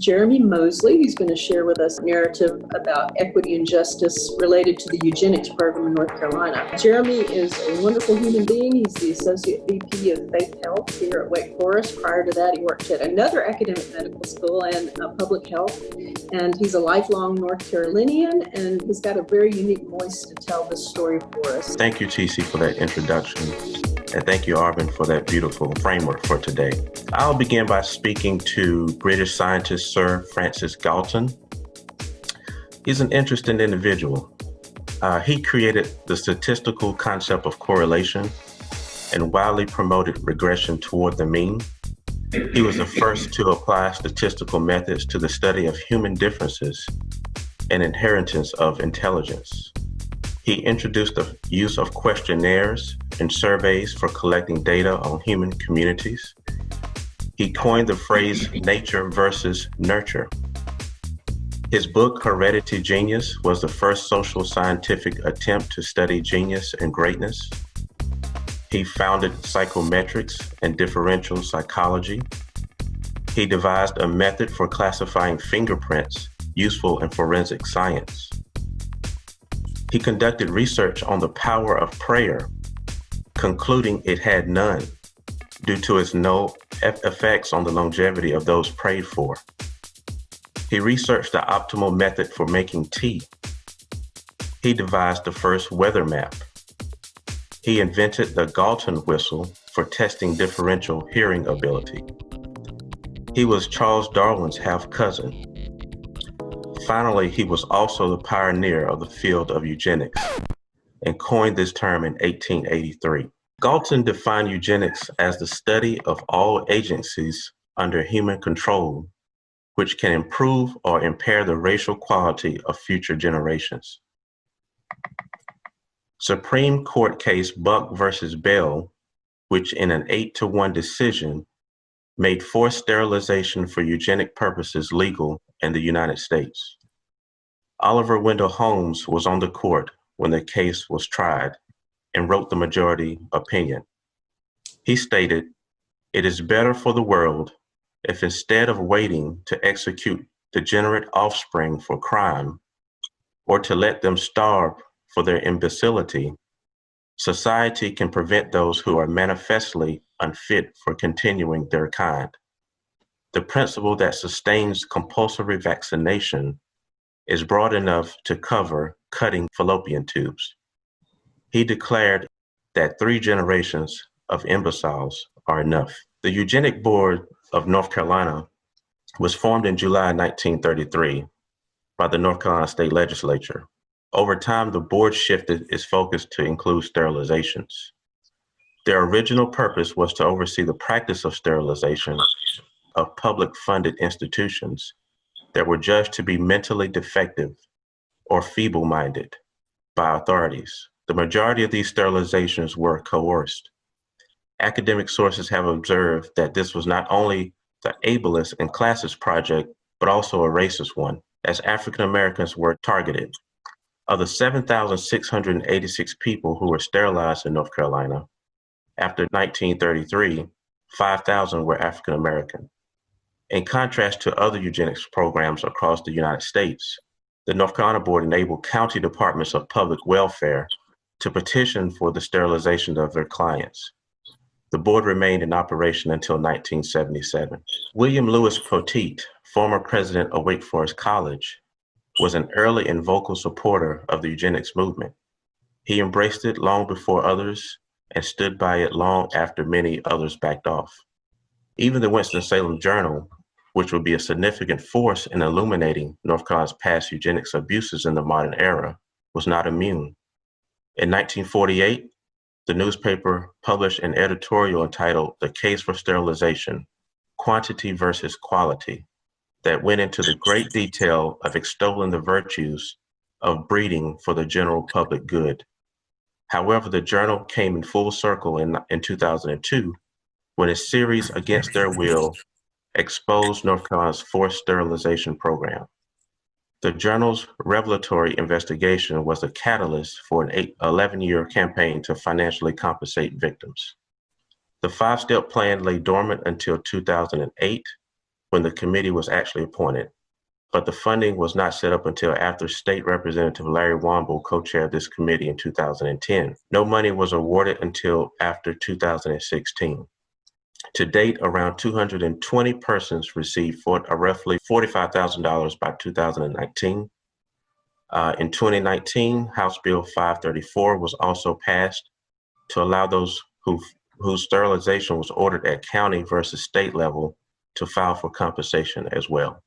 Jeremy Moseley, who's going to share with us a narrative about equity and justice related to the Eugenics program in North Carolina. Jeremy is a wonderful human being. He's the Associate VP of Faith Health here at Wake Forest. Prior to that, he worked at another academic medical school and public health. And he's a lifelong North Carolinian, and he's got a very unique voice to tell this story for us. Thank you, TC, for that introduction. And thank you, Arvin, for that beautiful framework for today. I'll begin by speaking to British scientist Sir Francis Galton. He's an interesting individual. He created the statistical concept of correlation and widely promoted regression toward the mean. He was the first to apply statistical methods to the study of human differences and inheritance of intelligence. He introduced the use of questionnaires and surveys for collecting data on human communities. He coined the phrase nature versus nurture. His book, Hereditary Genius, was the first social scientific attempt to study genius and greatness. He founded psychometrics and differential psychology. He devised a method for classifying fingerprints useful in forensic science. He conducted research on the power of prayer, concluding it had none due to its no effects on the longevity of those prayed for. He researched the optimal method for making tea. He devised the first weather map. He invented the Galton whistle for testing differential hearing ability. He was Charles Darwin's half-cousin. Finally, he was also the pioneer of the field of eugenics and coined this term in 1883. Galton defined eugenics as the study of all agencies under human control, which can improve or impair the racial quality of future generations. Supreme Court case Buck versus Bell, which in an 8-1 decision made forced sterilization for eugenic purposes legal in the United States. Oliver Wendell Holmes was on the court when the case was tried and wrote the majority opinion. He stated, "It is better for the world if instead of waiting to execute degenerate offspring for crime or to let them starve for their imbecility, society can prevent those who are manifestly unfit for continuing their kind. The principle that sustains compulsory vaccination is broad enough to cover cutting fallopian tubes." He declared that 3 generations of imbeciles are enough. The Eugenic Board of North Carolina was formed in July 1933 by the North Carolina State Legislature. Over time, the board shifted its focus to include sterilizations. Their original purpose was to oversee the practice of sterilization of public-funded institutions that were judged to be mentally defective or feeble-minded by authorities. The majority of these sterilizations were coerced. Academic sources have observed that this was not only the ableist and classist project, but also a racist one, as African Americans were targeted. Of the 7,686 people who were sterilized in North Carolina, after 1933, 5,000 were African American. In contrast to other eugenics programs across the United States, the North Carolina Board enabled county departments of public welfare to petition for the sterilization of their clients. The board remained in operation until 1977. William Lewis Poteet, former president of Wake Forest College, was an early and vocal supporter of the eugenics movement. He embraced it long before others and stood by it long after many others backed off. Even the Winston-Salem Journal, which would be a significant force in illuminating North Carolina's past eugenics abuses in the modern era, was not immune. In 1948, the newspaper published an editorial entitled "The Case for Sterilization, Quantity versus Quality," that went into the great detail of extolling the virtues of breeding for the general public good. However, the journal came in full circle in 2002 when a series against their will exposed North Carolina's forced sterilization program. The journal's revelatory investigation was a catalyst for an 11-year campaign to financially compensate victims. The 5-step plan lay dormant until 2008 when the committee was actually appointed, but the funding was not set up until after State Representative Larry Womble co-chaired this committee in 2010. No money was awarded until after 2016. To date, around 220 persons received roughly $45,000 by 2019. In 2019, House Bill 534 was also passed to allow those whose sterilization was ordered at county versus state level to file for compensation as well.